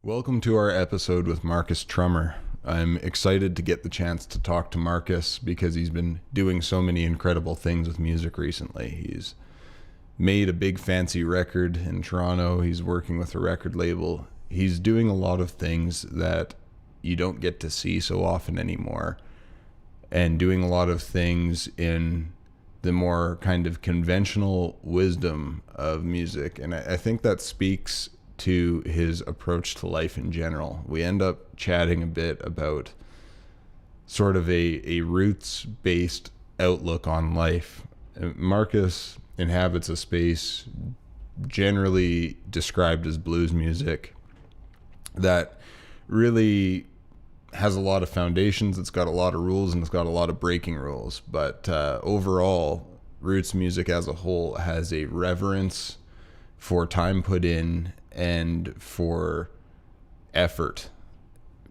Welcome to our episode with Marcus Trummer. I'm excited to get the chance to talk to Marcus because he's been doing so many incredible things with music recently. He's made a big fancy record in Toronto. He's working with a record label. He's doing a lot of things that you don't get to see so often anymore, and doing a lot of things in the more kind of conventional wisdom of music. And I think that speaks to his approach to life in general. We end up chatting a bit about sort of a roots-based outlook on life. Marcus inhabits a space generally described as blues music that really has a lot of foundations. It's got a lot of rules and it's got a lot of breaking rules. But overall, roots music as a whole has a reverence for time put in and for effort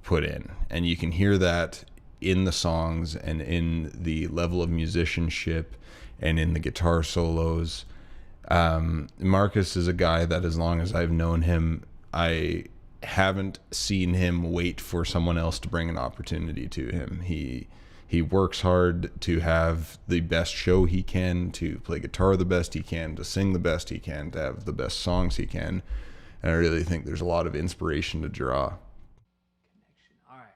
put in. And you can hear that in the songs and in the level of musicianship and in the guitar solos. Marcus is a guy that, as long as I've known him, I haven't seen him wait for someone else to bring an opportunity to him. He works hard to have the best show he can, to play guitar the best he can, to sing the best he can, to have the best songs he can. And I really think there's a lot of inspiration to draw. All right.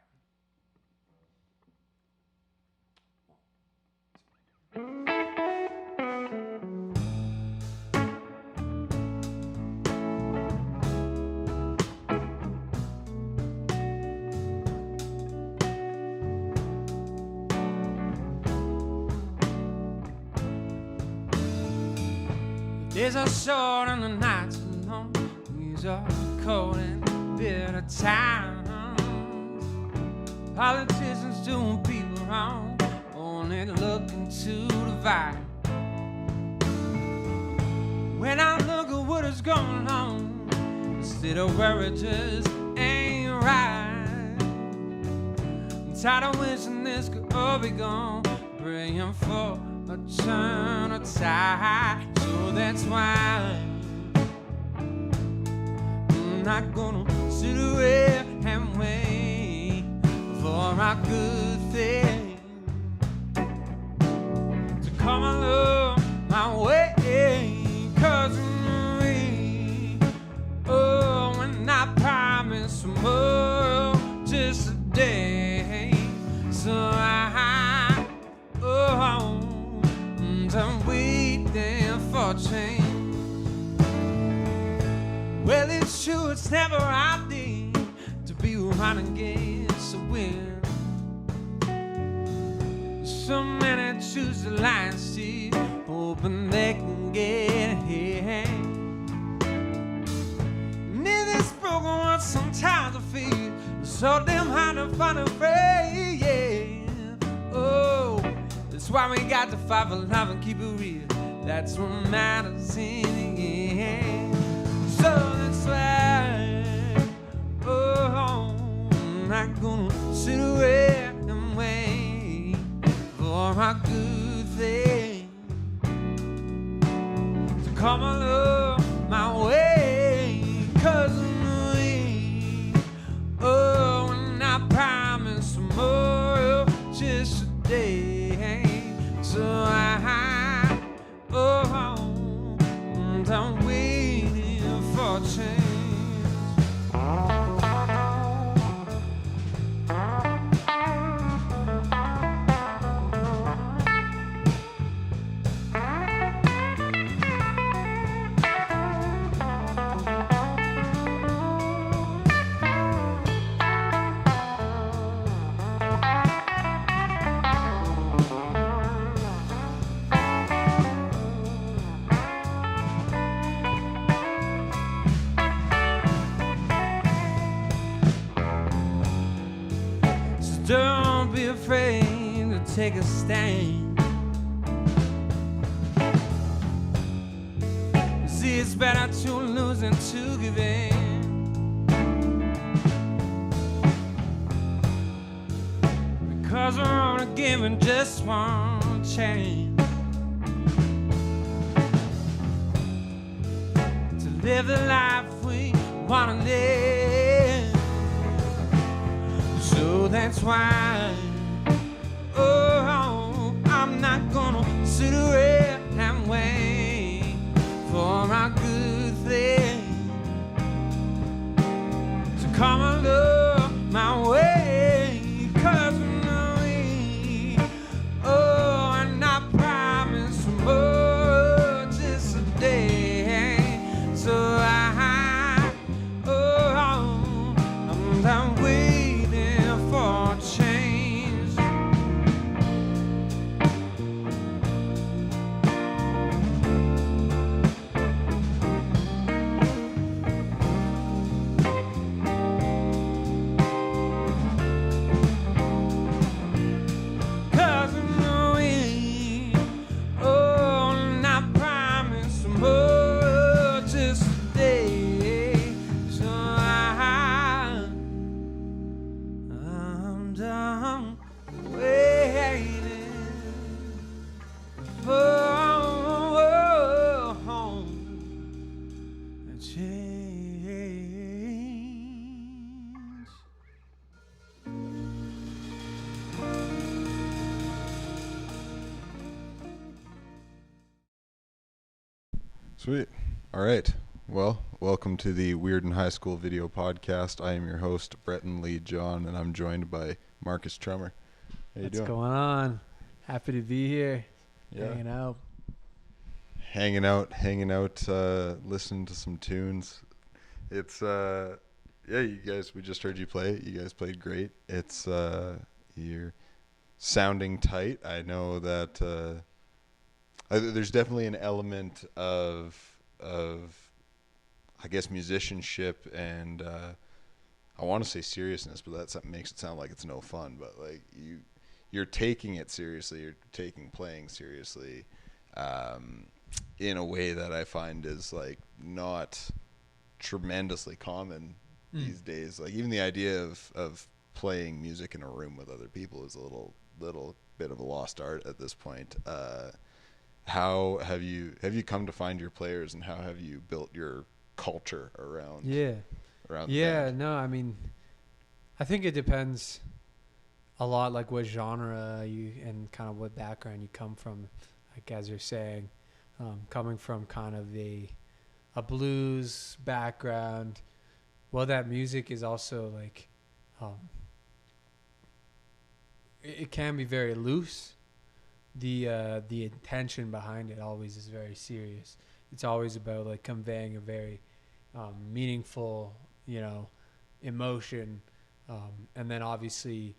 The days are short and the nights are long. These are cold and bitter times. Politicians doing people wrong, only looking to divide. When I look at what is going on, instead of where it just ain't right, I'm tired of wishing this could all be gone, praying for a turn of tide. So that's why I'm not gonna sit away and wait for a good thing to come along my way. 'Cause we, oh, when I promise tomorrow, just a day, so I'm waiting for change. Well, it's true, it's never our day to be running against the wind. So many choose the line still, hoping they can get ahead. And in this broken world, sometimes I feel so damn hard to find a way, yeah. Oh, that's why we got to fight for love and keep it real. That's what matters in the end. So that's why, oh, I'm not gonna sit away and wait for a good thing to come along my way. 'Cause we, oh, when I promise tomorrow, just a day, so I'm waiting for change. Don't be afraid to take a stand. See, it's better to lose than to give in. Because we're only given just one chance to live the life we wanna live. So that's why, oh, I'm not gonna sit around and wait for a good thing to come along my way. 'Cause we know we, oh, and I promise more just a day. So I'm waiting for change. 'Cause I'm knowing, oh, and I promise more just today. So I'm done waiting for a change. Sweet. All right. Well, welcome to the Weird in High School video podcast. I am your host, Bretton Lee John, and I'm joined by Marcus Trummer. How you What's doing? going on? Happy to be here. Yeah. Hanging out. Hanging out, listening to some tunes. It's, yeah, you guys, we just heard you play. You guys played great. It's, you're sounding tight. I know that, there's definitely an element of I guess musicianship and I want to say seriousness, but that makes it sound like it's no fun. But like you're taking it seriously. You're taking playing seriously in a way that I find is like not tremendously common these days. Like even the idea of playing music in a room with other people is a little bit of a lost art at this point. How have you come to find your players, and how have you built your culture around the band? No, I mean, I think it depends a lot, like what genre you and kind of what background you come from. Like as you're saying, coming from kind of a blues background, well, that music is also like it can be very loose. The intention behind it always is very serious. It's always about like conveying a very meaningful, emotion, and then obviously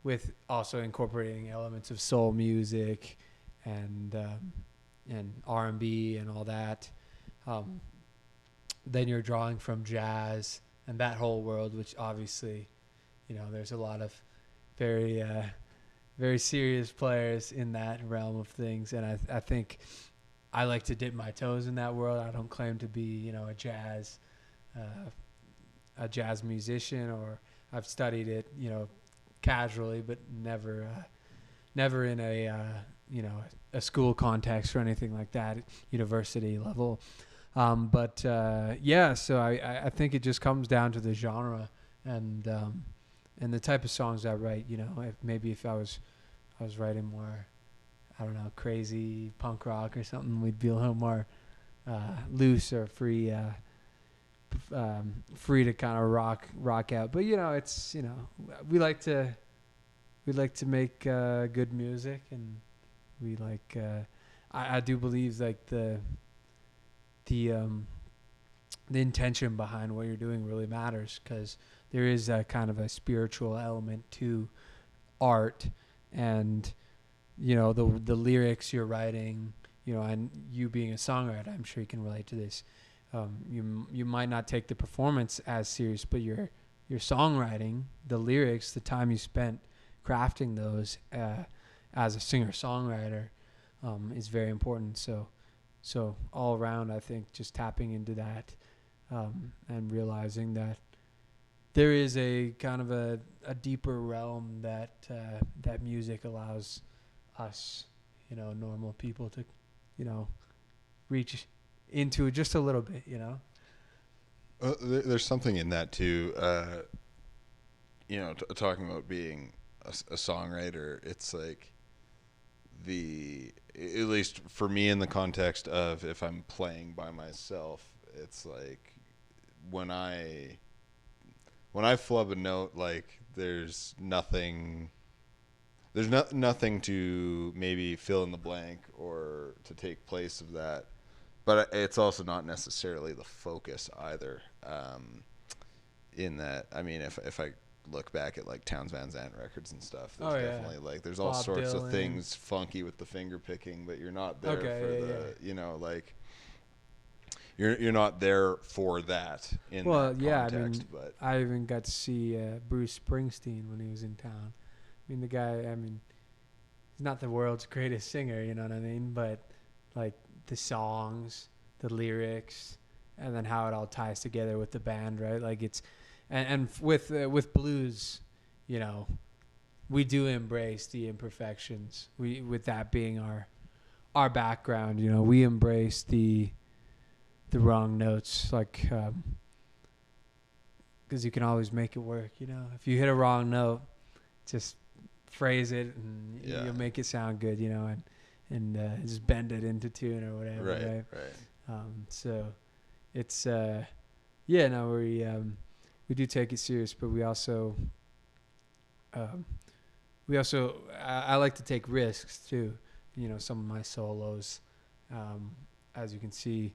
with also incorporating elements of soul music and R&B and all that. Then you're drawing from jazz and that whole world, which obviously, there's a lot of very very serious players in that realm of things, and I think I like to dip my toes in that world. I don't claim to be a jazz musician, or I've studied it casually, but never in a school context or anything like that, university level. So I think it just comes down to the genre and the type of songs I write. If I was writing more, I don't know, crazy punk rock or something, we'd be a little more loose or free to kind of rock out. But it's we like to make good music, and we like I do believe like the intention behind what you're doing really matters, because there is a kind of a spiritual element to art, and the lyrics you're writing, and you being a songwriter, I'm sure you can relate to this. You might not take the performance as serious, but your songwriting, the lyrics, the time you spent crafting those as a singer-songwriter is very important. So all around, I think just tapping into that and realizing that there is a kind of a deeper realm that that music allows us, normal people to, reach into just a little bit, There's something in that too. Talking about being a songwriter, it's like at least for me in the context of if I'm playing by myself, it's like when I flub a note, like there's nothing to maybe fill in the blank or to take place of that, but it's also not necessarily the focus either. In that, I mean, if I look back at like Townes Van Zandt records and stuff, there's definitely like there's all Bob sorts Dylan. of things funky with the finger picking, but you're not there like you're not there for that in that context. But I even got to see Bruce Springsteen when he was in town. I mean, the guy, he's not the world's greatest singer, you know what I mean? But like the songs, the lyrics, and then how it all ties together with the band, right? Like it's, and with blues, we do embrace the imperfections. With that being our background, we embrace the wrong notes, like, because you can always make it work. If you hit a wrong note, just phrase it and you'll make it sound good, and just bend it into tune or whatever. Right. So it's we do take it serious, but we also I like to take risks too. Some of my solos, as you can see,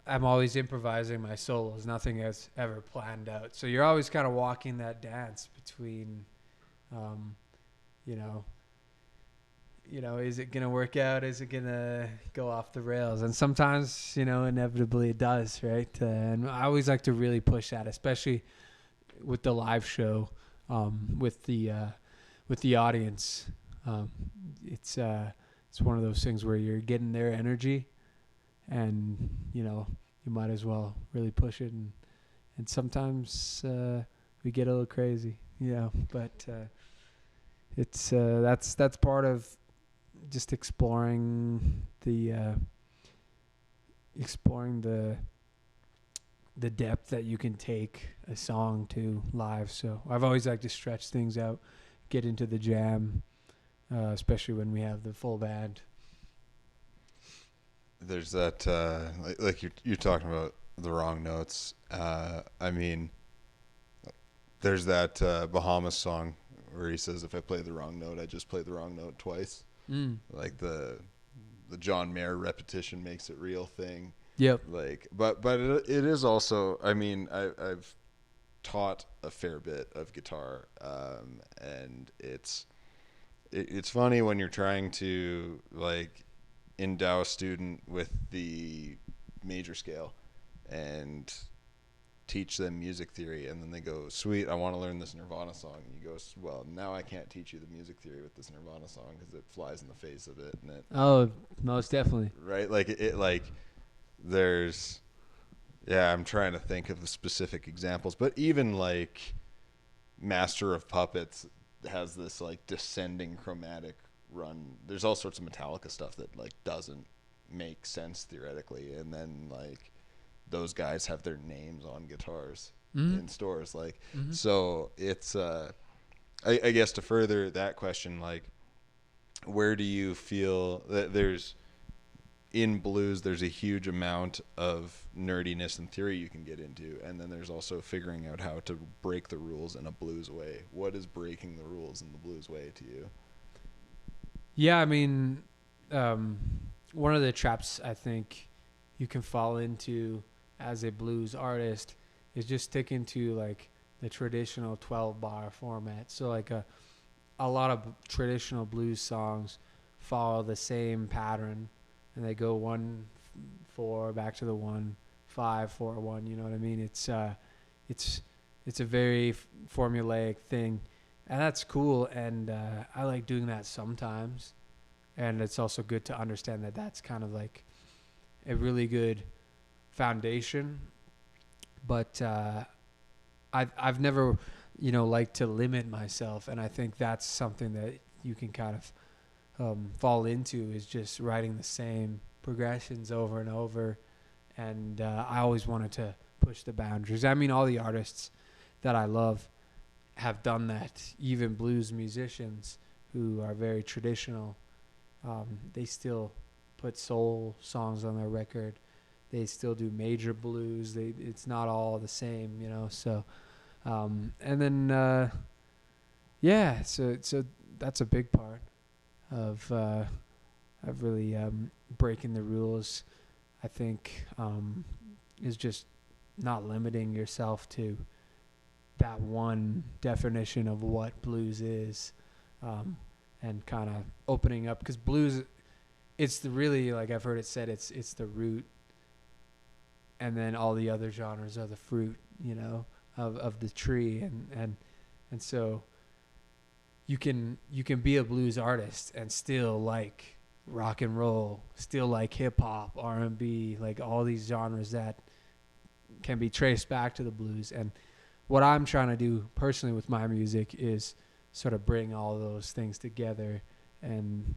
I'm always improvising my solos. Nothing is ever planned out. So you're always kind of walking that dance between, is it going to work out? Is it going to go off the rails? And sometimes, inevitably it does, right? And I always like to really push that, especially with the live show, with the audience. It's one of those things where you're getting their energy, and you might as well really push it. And sometimes we get a little crazy, but it's that's part of just exploring the depth that you can take a song to live. So I've always liked to stretch things out, get into the jam, especially when we have the full band. There's that like you're talking about the wrong notes. I mean, there's that Bahamas song where he says, if I play the wrong note, I just play the wrong note twice. Like the John Mayer repetition makes it real thing. Yep. Like, but it is also, I mean, I've taught a fair bit of guitar, and it's funny when you're trying to like endow a student with the major scale and teach them music theory, and then they go, sweet, I want to learn this Nirvana song, and you go, well, now I can't teach you the music theory with this Nirvana song because it flies in the face of it. And it, most definitely, right? Like it like there's, I'm trying to think of the specific examples, but even like Master of Puppets has this like descending chromatic run. There's all sorts of Metallica stuff that like doesn't make sense theoretically, and then like those guys have their names on guitars in stores, like so it's I guess to further that question, like where do you feel that there's in blues there's a huge amount of nerdiness and theory you can get into, and then there's also figuring out how to break the rules in a blues way. What is breaking the rules in the blues way to you? Yeah, I mean, one of the traps I think you can fall into as a blues artist is just sticking to like the traditional 12-bar format. So like a lot of traditional blues songs follow the same pattern, and they go 1-4 back to the 1-5 4-1. You know what I mean? It's a very formulaic thing, And that's cool. And I like doing that sometimes. And it's also good to understand that that's kind of like a really good foundation. But I've never, liked to limit myself. And I think that's something that you can kind of fall into, is just writing the same progressions over and over. And I always wanted to push the boundaries. I mean, all the artists that I love have done that. Even blues musicians who are very traditional, they still put soul songs on their record. They still do major blues. It's not all the same, So, and then so that's a big part of really breaking the rules. I think is just not limiting yourself to that one definition of what blues is, and kind of opening up, because blues, it's the really, like I've heard it said, it's the root, and then all the other genres are the fruit, of the tree, and so you can be a blues artist and still like rock and roll, still like hip hop, R&B, like all these genres that can be traced back to the blues. And what I'm trying to do personally with my music is sort of bring all those things together and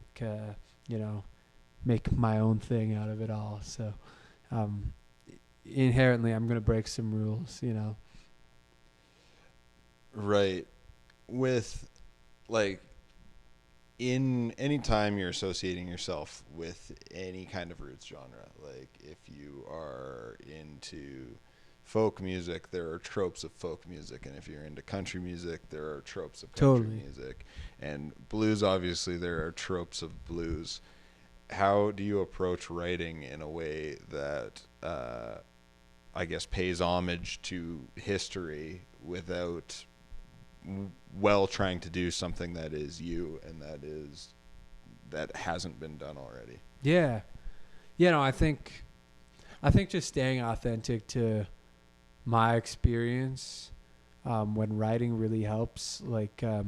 make my own thing out of it all. So inherently I'm going to break some rules, Right. With, like, in any time you're associating yourself with any kind of roots genre, like if you are into folk music, there are tropes of folk music, and if you're into country music, there are tropes of country music, and blues, obviously there are tropes of blues. How do you approach writing in a way that I guess pays homage to history without trying to do something that is you and that hasn't been done already? Yeah. I think just staying authentic to my experience when writing really helps. Like, I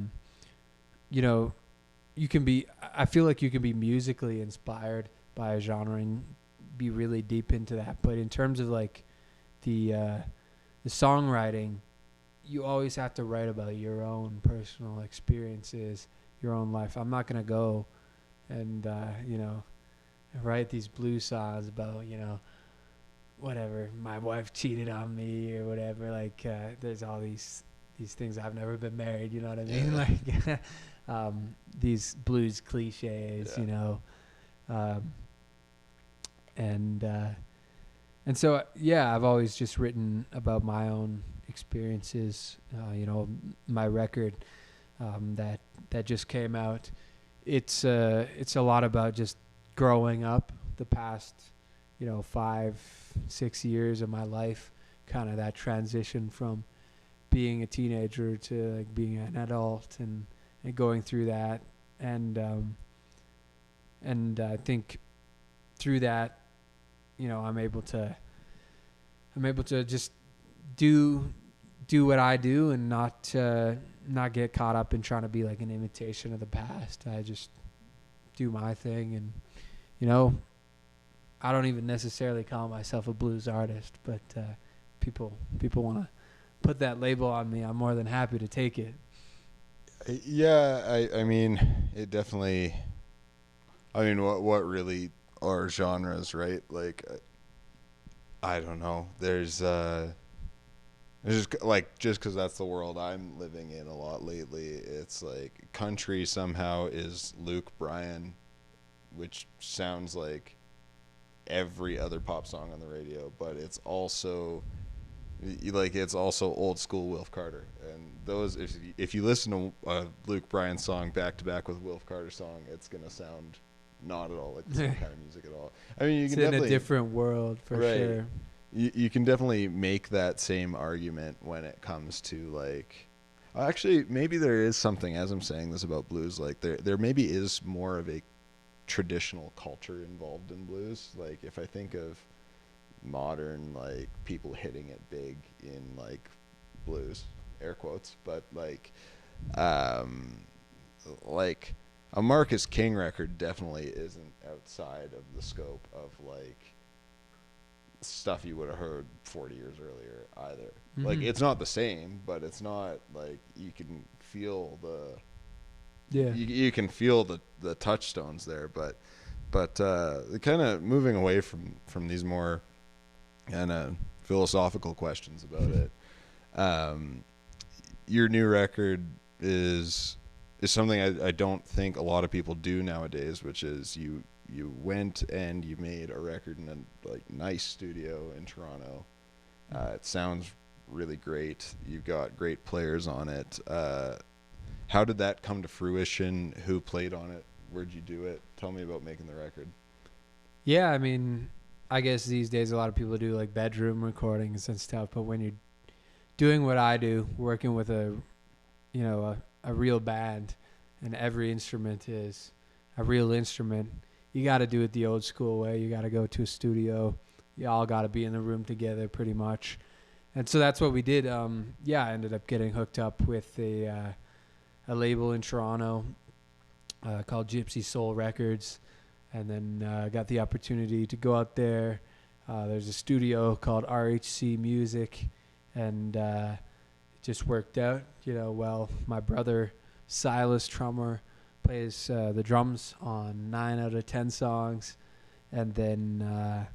feel like you can be musically inspired by a genre and be really deep into that. But in terms of like the songwriting, you always have to write about your own personal experiences, your own life. I'm not going to go and, write these blues songs about, whatever, my wife cheated on me or whatever. Like, there's all these things. I've never been married, you know what I mean? Yeah. Like, these blues cliches, and so, I've always just written about my own experiences. My record that just came out, it's a lot about just growing up the past 5-6 years of my life, kind of that transition from being a teenager to like being an adult, and going through that, and I think through that, I'm able to just do what I do and not get caught up in trying to be like an imitation of the past. I just do my thing, and I don't even necessarily call myself a blues artist, but people want to put that label on me. I'm more than happy to take it. Yeah, I mean, it definitely, I mean, what really are genres, right? Like, I don't know. There's just like, just because that's the world I'm living in a lot lately, it's like country somehow is Luke Bryan, which sounds like every other pop song on the radio, but it's also old school Wilf Carter. And those, if you listen to a Luke Bryan song back to back with a Wilf Carter song, it's gonna sound not at all like the same kind of music at all. I mean, It's in a different world for sure. You can definitely make that same argument when it comes to like, actually maybe there is something, as I'm saying this about blues, like there maybe is more of a traditional culture involved in blues. Like if I think of modern like people hitting it big in like blues, air quotes, but like Like a Marcus King record definitely isn't outside of the scope of like stuff you would have heard 40 years earlier either. Like it's not the same, but it's not like you can feel you can feel the touchstones there, but kind of moving away from these more kind of philosophical questions about it. Your new record is something I don't think a lot of people do nowadays, which is you went and you made a record in a like nice studio in Toronto. It sounds really great. You've got great players on it. How did that come to fruition? Who played on it? Where'd you do it? Tell me about making the record. Yeah, I mean, I guess these days a lot of people do like bedroom recordings and stuff, but when you're doing what I do, working with a real band, and every instrument is a real instrument, you got to do it the old school way. You got to go to a studio. You all got to be in the room together pretty much. And so that's what we did. I ended up getting hooked up with a label in Toronto called Gypsy Soul Records, and then got the opportunity to go out there. There's a studio called RHC Music, and it just worked out, well. My brother Silas Trummer plays the drums on 9 out of 10 songs, and then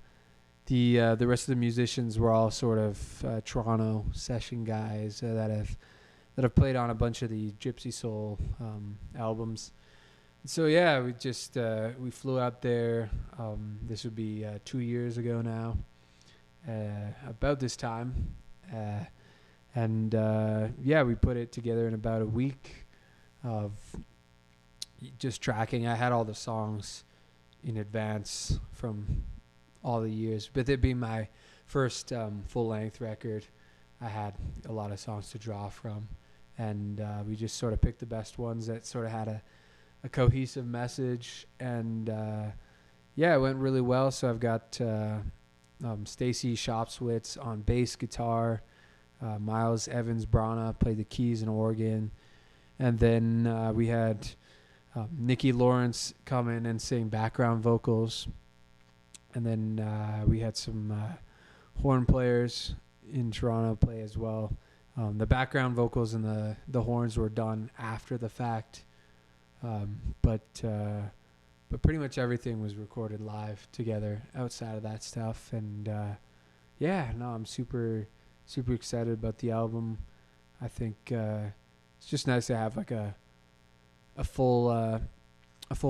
the rest of the musicians were all sort of Toronto session guys that have played on a bunch of the Gypsy Soul albums. So yeah, we just we flew out there. This would be 2 years ago now, about this time, and we put it together in about a week of just tracking. I had all the songs in advance from all the years, but it being my first full-length record, I had a lot of songs to draw from, and we just sort of picked the best ones that sort of had a cohesive message, and it went really well. So I've got Stacy Shopswitz on bass guitar, Miles Evans Brana played the keys and organ, and then we had Nikki Lawrence come in and sing background vocals, and then we had some horn players in Toronto play as well. The background vocals and the horns were done after the fact. But pretty much everything was recorded live together outside of that stuff. And I'm super, super excited about the album. I think it's just nice to have like a full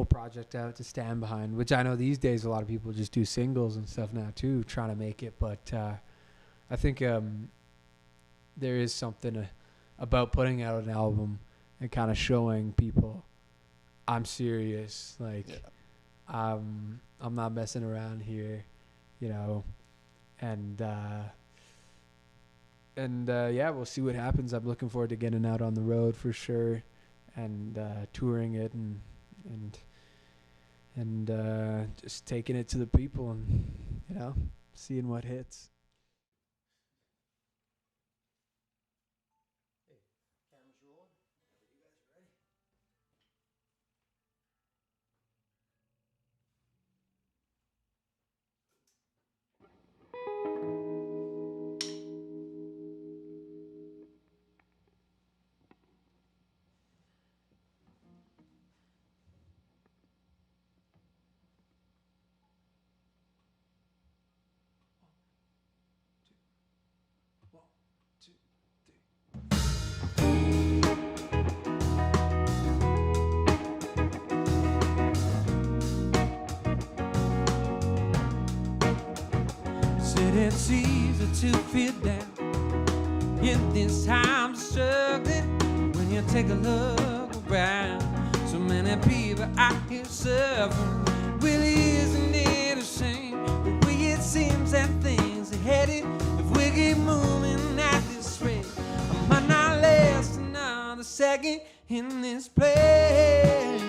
project out to stand behind, which I know these days a lot of people just do singles and stuff now too, trying to make it. But I think there is something about putting out an album and kind of showing people, I'm serious. Like, I'm not messing around here, and we'll see what happens. I'm looking forward to getting out on the road for sure, and touring it and just taking it to the people and, seeing what hits. It's easy to feel down in this time of struggling. When you take a look around, so many people out here suffering. Really, isn't it a shame the way it seems that things are headed? If we keep moving at this rate, I might not last another second in this place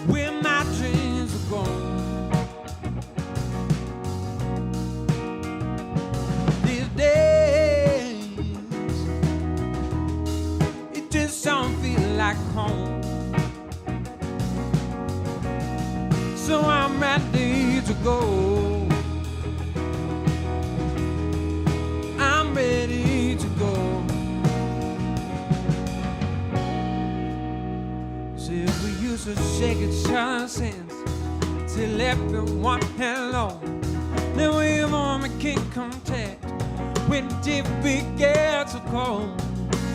where my dreams are gone. like home. So I'm ready to go. I'm ready to go. See, if we used to shake each other's hands till everyone hello, then we won't make contact. When did we get so cold?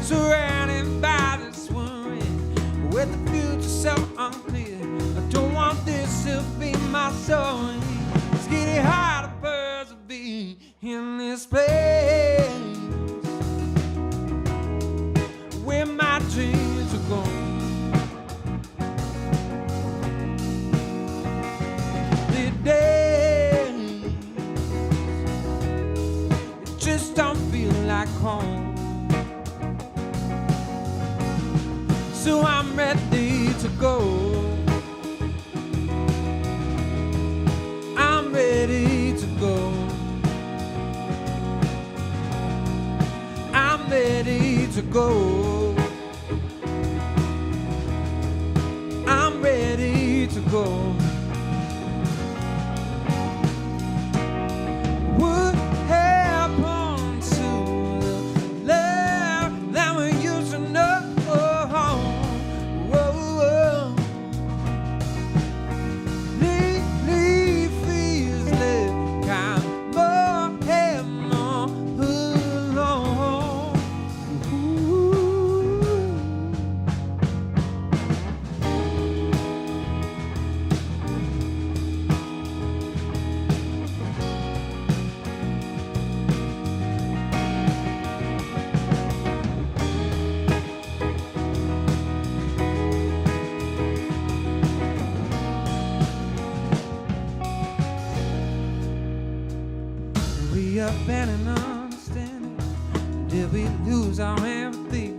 Surrounded by this worry, with the future so unclear. I don't want this to be my story. It's getting hard to persevere in this place where my dreams are gone. The days, it just don't feel like home. So I'm ready to go. I'm ready to go. I'm ready to go. I'm ready to go. What happened to the love that we used to know? We abandon understanding? Did we lose our empathy?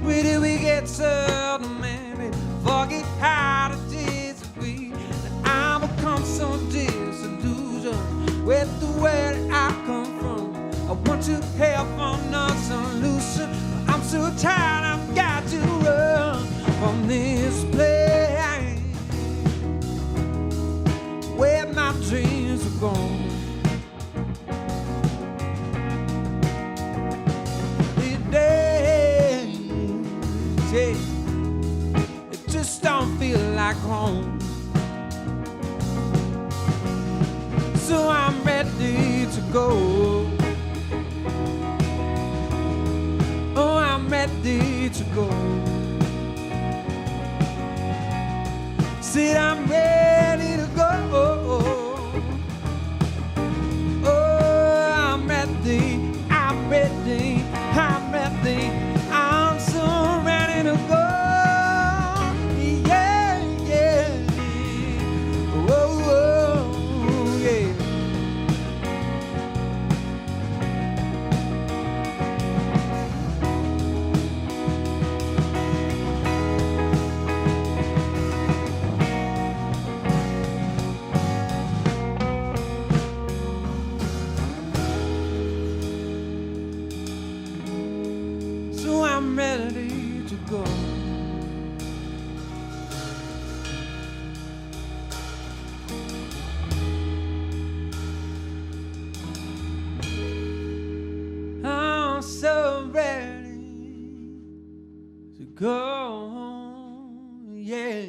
Where did we get so demanding? Forget how to disagree. And I become so disillusioned with the way that I come from. I want to help on a solution. I'm so tired, I've got to run from this place where my dreams are gone. It just don't feel like home. So I'm ready to go. Oh, I'm ready to go. Said I'm ready to go. Oh, I'm ready. I'm ready. I'm ready. I'm so ready to go. Yeah, yeah. Oh, oh, yeah. So I'm ready to go. I'm so ready to go, yeah.